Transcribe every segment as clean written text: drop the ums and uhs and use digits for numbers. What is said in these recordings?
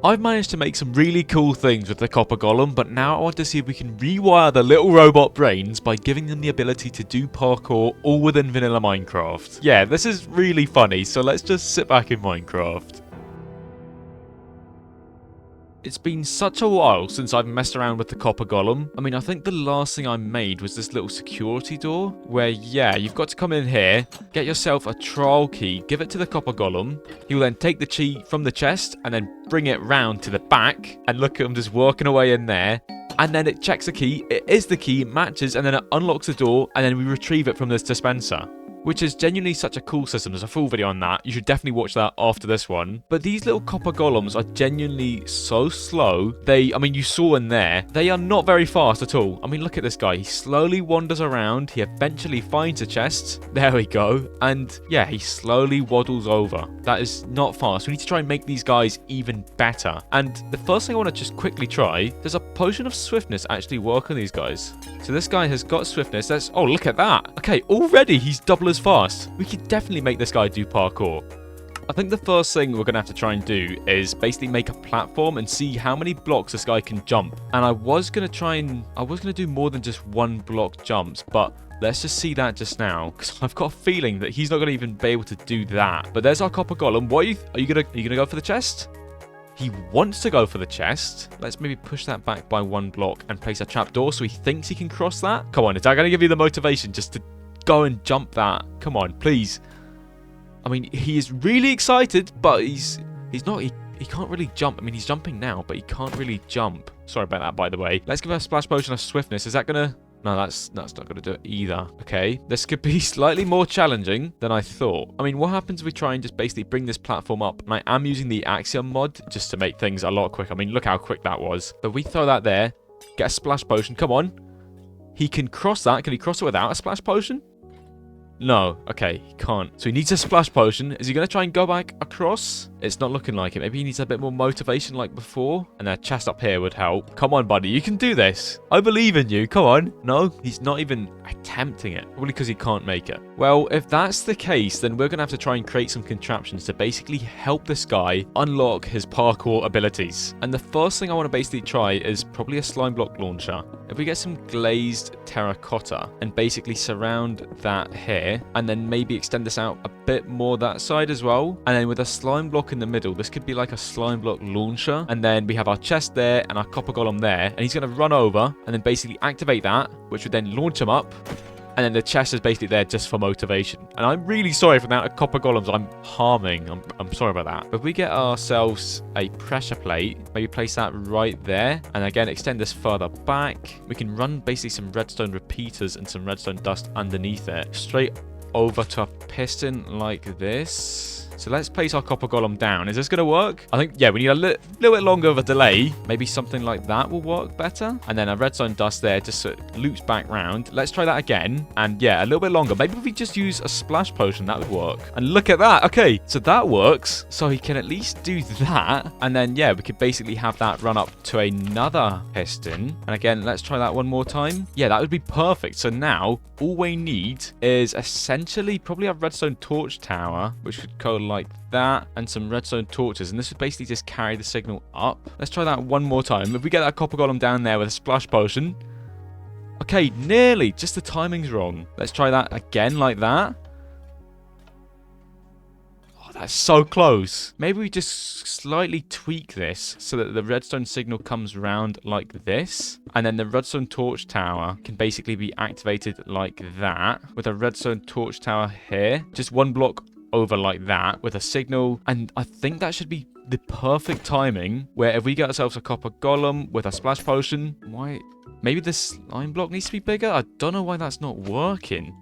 I've managed to make some really cool things with the copper golem, but now I want to see if we can rewire the little robot brains by giving them the ability to do parkour all within vanilla Minecraft. Yeah, this is really funny, so let's just sit back in Minecraft. It's been such a while since I've messed around with the copper golem. I mean, I think the last thing I made was this little security door where, yeah, you've got to come in here, get yourself a trial key, give it to the copper golem. He'll then take the key from the chest and then bring it round to the back, and look at him just working away in there. And then it checks the key, it is the key, matches, and then it unlocks the door, and then we retrieve it from this dispenser. Which is genuinely such a cool system. There's a full video on that. You should definitely watch that after this one. But these little copper golems are genuinely so slow. I mean, you saw in there, they are not very fast at all. I mean, look at this guy. He slowly wanders around. He eventually finds a chest. There we go. And yeah, he slowly waddles over. That is not fast. We need to try and make these guys even better. And the first thing I want to just quickly try, does a potion of swiftness actually work on these guys? So this guy has got swiftness. Oh, look at that. Okay, already he's double as fast. We could definitely make this guy do parkour. I think the first thing we're going to have to try and do is basically make a platform and see how many blocks this guy can jump. And I was going to do more than just one block jumps, but let's just see that just now, because I've got a feeling that he's not going to even be able to do that. But there's our copper golem. What are you gonna go for the chest? He wants to go for the chest. Let's maybe push that back by one block and place a trapdoor so he thinks he can cross that. Come on, is that going to give you the motivation just to go and jump that? Come on, please. I mean, he is really excited, but he's not. He can't really jump. I mean, he's jumping now, but he can't really jump. Sorry about that, by the way. Let's give him a splash potion of swiftness. Is that gonna? No, that's not gonna do it either. Okay, this could be slightly more challenging than I thought. I mean, what happens if we try and just basically bring this platform up? And I am using the axiom mod just to make things a lot quicker. I mean, look how quick that was. So we throw that there, get a splash potion. Come on. He can cross that. Can he cross it without a splash potion? No. Okay, he can't. So he needs a splash potion. Is he going to try and go back across? It's not looking like it. Maybe he needs a bit more motivation like before. And a chest up here would help. Come on, buddy. You can do this. I believe in you. Come on. No, he's not even attempting it. Probably because he can't make it. Well, if that's the case, then we're going to have to try and create some contraptions to basically help this guy unlock his parkour abilities. And the first thing I want to basically try is probably a slime block launcher. If we get some glazed terracotta and basically surround that here, and then maybe extend this out a bit more that side as well, and then with a slime block in the middle, this could be like a slime block launcher, and then we have our chest there and our copper golem there, and he's going to run over and then basically activate that, which would then launch him up. And then the chest is basically there just for motivation. And I'm really sorry for that copper golems I'm harming. I'm sorry about that. But if we get ourselves a pressure plate, maybe place that right there. And again, extend this further back. We can run basically some redstone repeaters and some redstone dust underneath it. Straight over to a piston like this. So let's place our copper golem down. Is this going to work? I think, yeah, we need a little bit longer of a delay. Maybe something like that will work better. And then a redstone dust there just so it loops back round. Let's try that again. And yeah, a little bit longer. Maybe if we just use a splash potion, that would work. And look at that. Okay, so that works. So he can at least do that. And then, yeah, we could basically have that run up to another piston. And again, let's try that one more time. Yeah, that would be perfect. So now, all we need is essentially probably a redstone torch tower, which could go like that, and some redstone torches, and this would basically just carry the signal up. Let's try that one more time. If we get that copper golem down there with a splash potion. Okay, nearly. Just the timing's wrong. Let's try that again like that. Oh, that's so close. Maybe we just slightly tweak this so that the redstone signal comes round like this, and then the redstone torch tower can basically be activated like that with a redstone torch tower here. Just one block over like that with a signal, and I think that should be the perfect timing where if we get ourselves a copper golem with a splash potion, maybe this slime block needs to be bigger. I don't know why that's not working.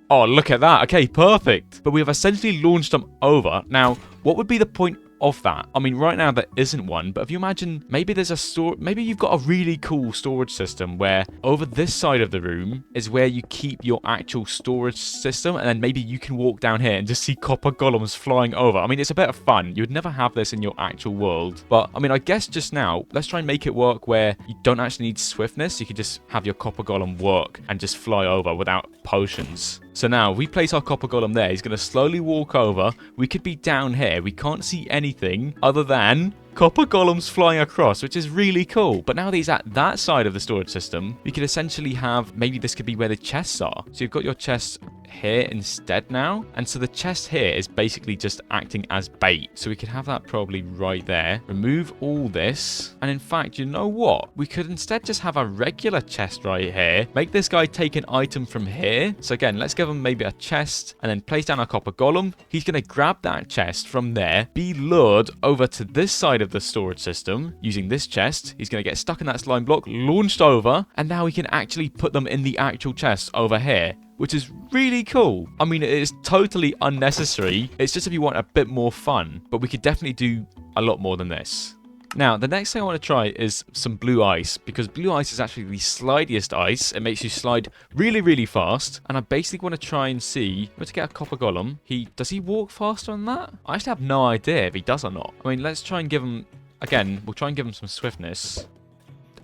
Oh, look at that. Okay, perfect. But we have essentially launched them over. Now, what would be the point of that? I mean, right now there isn't one, but if you imagine maybe there's maybe you've got a really cool storage system where over this side of the room is where you keep your actual storage system, and then maybe you can walk down here and just see copper golems flying over. I mean, it's a bit of fun. You would never have this in your actual world, but I mean, I guess just now let's try and make it work where you don't actually need swiftness. You could just have your copper golem work and just fly over without potions. So now we place our copper golem there. He's going to slowly walk over. We could be down here. We can't see anything other than copper golems flying across, which is really cool. But now that he's at that side of the storage system, we could essentially have, maybe this could be where the chests are. So you've got your chests here instead now. And so the chest here is basically just acting as bait. So we could have that probably right there. Remove all this. And in fact, you know what? We could instead just have a regular chest right here. Make this guy take an item from here. So again, let's give him maybe a chest and then place down our copper golem. He's going to grab that chest from there, be lured over to this side of the storage system using this chest. He's going to get stuck in that slime block, launched over, and now we can actually put them in the actual chest over here, which is really cool. I mean, it is totally unnecessary. It's just if you want a bit more fun, but we could definitely do a lot more than this. Now, the next thing I want to try is some blue ice, because blue ice is actually the slidiest ice. It makes you slide really, really fast. And I basically want to try and see, where to get a copper golem. Does he walk faster than that? I actually have no idea if he does or not. I mean, let's try and give him, again, we'll try and give him some swiftness.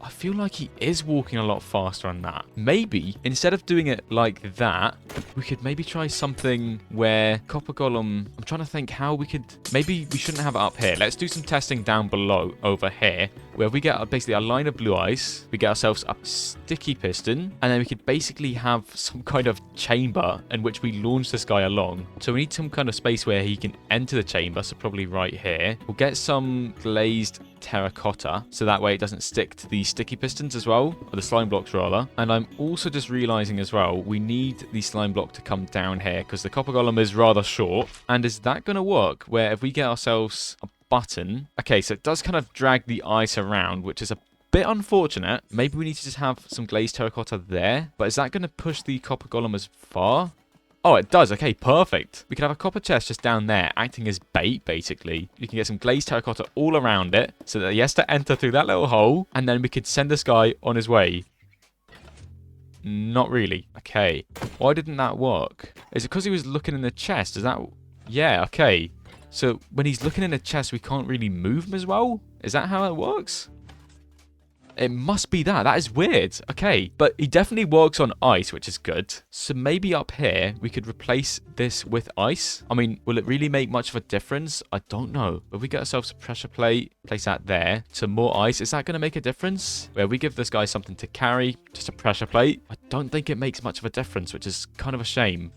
I feel like he is walking a lot faster on that. Maybe, instead of doing it like that, we could maybe try something where Copper Golem... I'm trying to think how we could... Maybe we shouldn't have it up here. Let's do some testing down below, over here, where we get basically a line of blue ice. We get ourselves a sticky piston, and then we could basically have some kind of chamber in which we launch this guy along. So we need some kind of space where he can enter the chamber, so probably right here. We'll get some glazed terracotta, so that way it doesn't stick to the sticky pistons as well, or the slime blocks rather. And I'm also just realizing as well, we need the slime block to come down here because the copper golem is rather short. And is that going to work where if we get ourselves a button, okay, so it does kind of drag the ice around, which is a bit unfortunate. Maybe we need to just have some glazed terracotta there, but is that going to push the copper golem as far? Oh, it does. Okay, perfect. We can have a copper chest just down there acting as bait, basically. You can get some glazed terracotta all around it so that he has to enter through that little hole, and then we could send this guy on his way. Not really. Okay. Why didn't that work? Is it because he was looking in the chest? Is that... Yeah, okay. So when he's looking in the chest, we can't really move him as well? Is that how it works? It must be that. That is weird. Okay. But he definitely works on ice, which is good. So maybe up here, we could replace this with ice. I mean, will it really make much of a difference? I don't know. If we get ourselves a pressure plate, place that there, some more ice, is that going to make a difference? Where we give this guy something to carry, just a pressure plate. I don't think it makes much of a difference, which is kind of a shame.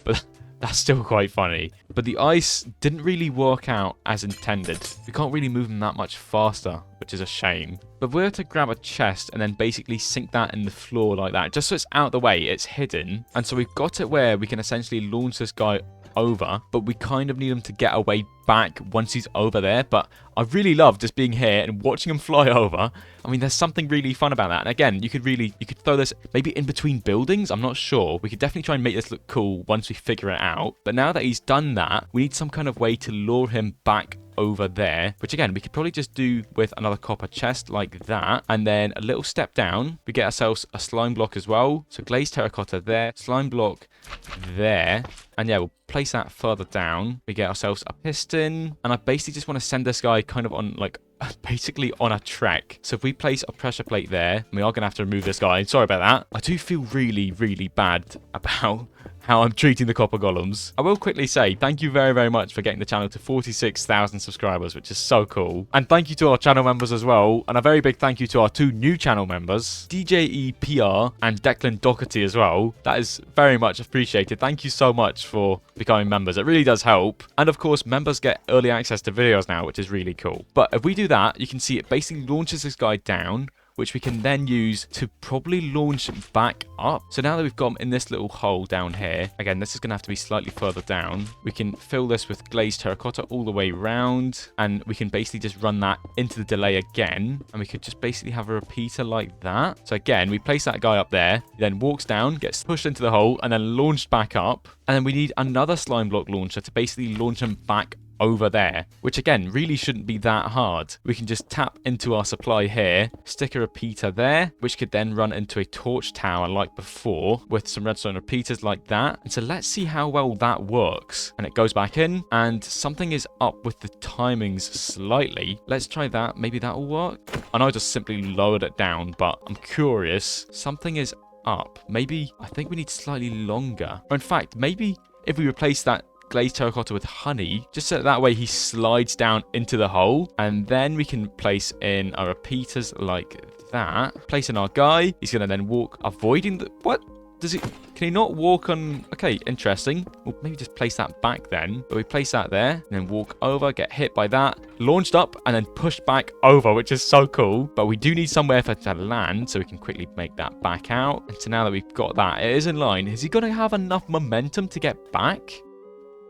But... that's still quite funny. But the ice didn't really work out as intended. We can't really move them that much faster, which is a shame. But if we were to grab a chest and then basically sink that in the floor like that, just so it's out of the way, it's hidden. And so we've got it where we can essentially launch this guy over, but we kind of need him to get away back once he's over there. But I really love just being here and watching him fly over. I mean, there's something really fun about that. And again, you could throw this maybe in between buildings. I'm not sure. We could definitely try and make this look cool once we figure it out. But now that he's done that, we need some kind of way to lure him back over there, which again, we could probably just do with another copper chest like that. And then a little step down, we get ourselves a slime block as well. So glazed terracotta there, slime block there. And yeah, we'll place that further down. We get ourselves a piston. And I basically just want to send this guy kind of on like basically on a track. So if we place a pressure plate there, we are going to have to remove this guy. Sorry about that. I do feel really, really bad about how I'm treating the copper golems. I will quickly say thank you very, very much for getting the channel to 46,000 subscribers, which is so cool. And thank you to our channel members as well. And a very big thank you to our two new channel members, DJEPR and Declan Doherty as well. That is very much appreciated. Thank you so much for becoming members. It really does help. And of course, members get early access to videos now, which is really cool. But if we do that, you can see it basically launches this guy down, which we can then use to probably launch back up. So now that we've got him in this little hole down here, again, this is going to have to be slightly further down. We can fill this with glazed terracotta all the way around, and we can basically just run that into the delay again, and we could just basically have a repeater like that. So again, we place that guy up there, he then walks down, gets pushed into the hole, and then launched back up. And then we need another slime block launcher to basically launch him back over there, which again really shouldn't be that hard. We can just tap into our supply here, stick a repeater there, which could then run into a torch tower like before with some redstone repeaters like that. And so let's see how well that works. And it goes back in, and something is up with the timings slightly. Let's try that. Maybe that will work. I know I just simply lowered it down, but I'm curious. Something is up. Maybe I think we need slightly longer. Or in fact, maybe if we replace that glazed terracotta with honey, just so that way he slides down into the hole. And then we can place in our repeaters like that. Place in our guy. He's going to then walk, avoiding the... What? Does he... Can he not walk on... Okay, interesting. We'll maybe just place that back then. But we place that there, and then walk over, get hit by that, launched up, and then pushed back over, which is so cool. But we do need somewhere for it to land, so we can quickly make that back out. And so now that we've got that, it is in line. Is he going to have enough momentum to get back?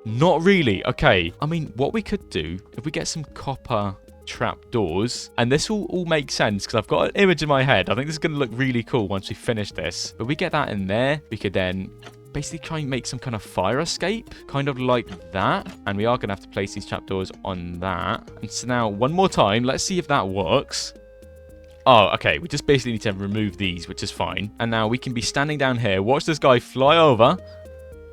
Not really. Okay. I mean, what we could do, if we get some copper trap doors, and this will all make sense because I've got an image in my head. I think this is going to look really cool once we finish this. But we get that in there, we could then basically try and make some kind of fire escape, kind of like that. And we are going to have to place these trapdoors on that. And so now, one more time, let's see if that works. Oh, okay, we just basically need to remove these, which is fine. And now we can be standing down here, watch this guy fly over.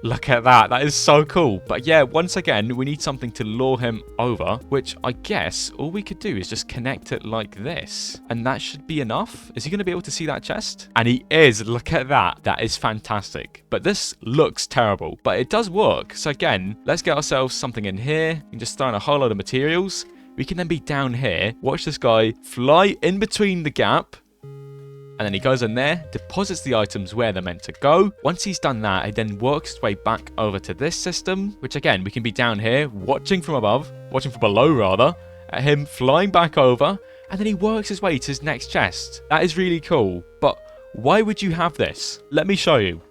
Look at that. That is so cool. But yeah, once again, we need something to lure him over, which I guess all we could do is just connect it like this. And that should be enough. Is he going to be able to see that chest? And he is. Look at that. That is fantastic. But this looks terrible, but it does work. So again, let's get ourselves something in here. We can just throw in a whole load of materials. We can then be down here. Watch this guy fly in between the gap. And then he goes in there, deposits the items where they're meant to go. Once he's done that, he then works his way back over to this system, which again, we can be down here, watching from above, watching from below rather, at him flying back over, and then he works his way to his next chest. That is really cool. But why would you have this? Let me show you.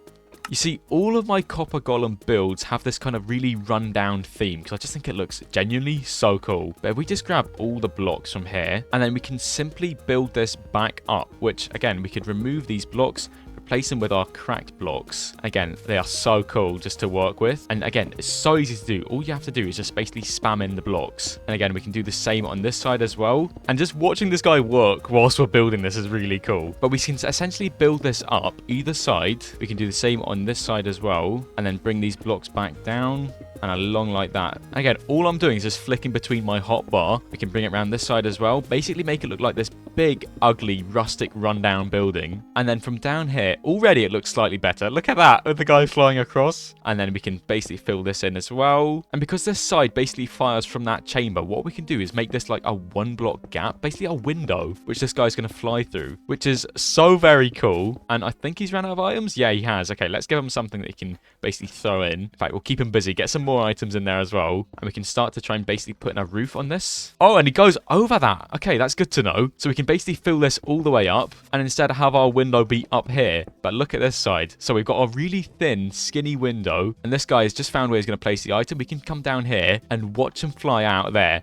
You see, all of my copper golem builds have this kind of really run-down theme because I just think it looks genuinely so cool. But if we just grab all the blocks from here, and then we can simply build this back up, which, again, we could remove these blocks, replace them with our cracked blocks. Again, they are so cool just to work with. And again, it's so easy to do. All you have to do is just basically spam in the blocks. And again, we can do the same on this side as well. And just watching this guy work whilst we're building this is really cool. But we can essentially build this up either side. We can do the same on this side as well. And then bring these blocks back down and along like that. And again, all I'm doing is just flicking between my hotbar. We can bring it around this side as well. Basically make it look like this big, ugly, rustic, rundown building. And then from down here, already it looks slightly better. Look at that, with the guy flying across. And then we can basically fill this in as well. And because this side basically fires from that chamber, what we can do is make this like a 1-block gap, basically a window, which this guy's going to fly through, which is so very cool. And I think he's ran out of items. Yeah, he has. Okay, let's give him something that he can basically throw in. In fact, we'll keep him busy, get some more items in there as well. And we can start to try and basically put in a roof on this. Oh, and he goes over that. Okay, that's good to know. So we can basically fill this all the way up and instead have our window be up here. But look at this side. So we've got a really thin, skinny window. And this guy has just found where he's going to place the item. We can come down here and watch him fly out there.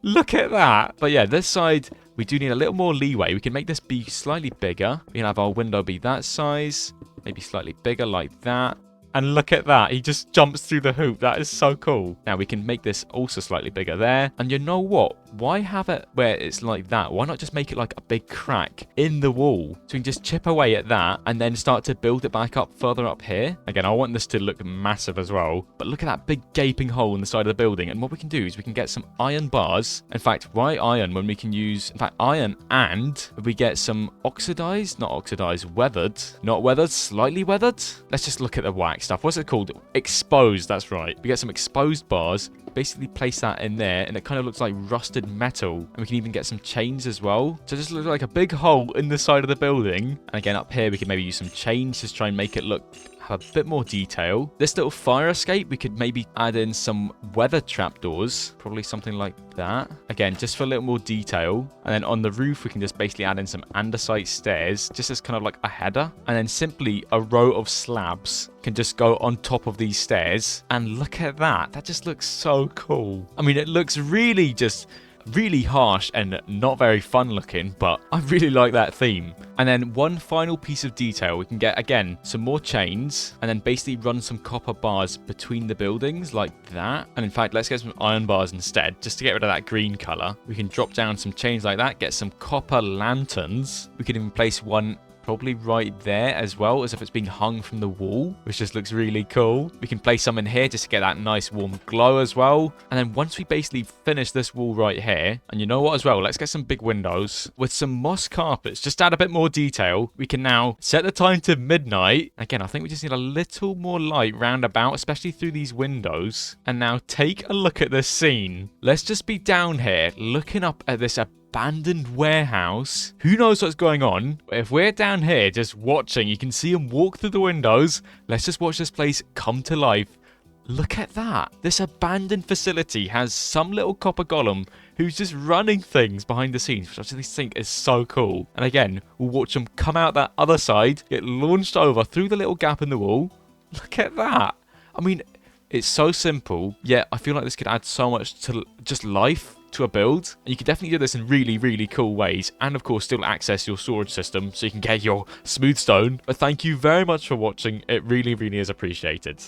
Look at that. But yeah, this side, we do need a little more leeway. We can make this be slightly bigger. We can have our window be that size. Maybe slightly bigger like that. And look at that. He just jumps through the hoop. That is so cool. Now we can make this also slightly bigger there. And you know what? Why have it where it's like that? Why not just make it like a big crack in the wall? So we can just chip away at that and then start to build it back up further up here. Again, I want this to look massive as well. But look at that big gaping hole in the side of the building. And what we can do is we can get some iron bars. In fact, why iron when we can use, in fact, iron and we get some oxidized, not oxidized, weathered. Not weathered, slightly weathered. Let's just look at the wax stuff. What's it called? Exposed, that's right. We get some exposed bars, basically place that in there, and it kind of looks like rusted metal. And we can even get some chains as well. So it just looks like a big hole in the side of the building. And again, up here, we can maybe use some chains to try and make it look have a bit more detail. This little fire escape, we could maybe add in some weather trapdoors, probably something like that. Again, just for a little more detail. And then on the roof, we can just basically add in some andesite stairs, just as kind of like a header. And then simply a row of slabs can just go on top of these stairs. And look at that. That just looks so cool. I mean, it looks really just really harsh and not very fun looking, but I really like that theme. And then one final piece of detail, we can get, again, some more chains and then basically run some copper bars between the buildings like that. And in fact, let's get some iron bars instead, just to get rid of that green color. We can drop down some chains like that, get some copper lanterns. We can even place one probably right there as well, as if it's being hung from the wall, which just looks really cool. We can place some in here just to get that nice warm glow as well. And then once we basically finish this wall right here, and you know what as well, let's get some big windows with some moss carpets, just add a bit more detail. We can now set the time to midnight. Again, I think we just need a little more light round about, especially through these windows. And now take a look at this scene. Let's just be down here looking up at this abandoned warehouse. Who knows what's going on? But if we're down here just watching, you can see him walk through the windows. Let's just watch this place come to life. Look at that. This abandoned facility has some little copper golem who's just running things behind the scenes, which I just think is so cool. And again, we'll watch them come out that other side, get launched over through the little gap in the wall. Look at that. I mean, it's so simple, yet I feel like this could add so much to just life to a build. And you can definitely do this in really, really cool ways. And of course, still access your storage system so you can get your smooth stone. But thank you very much for watching. It really, really is appreciated.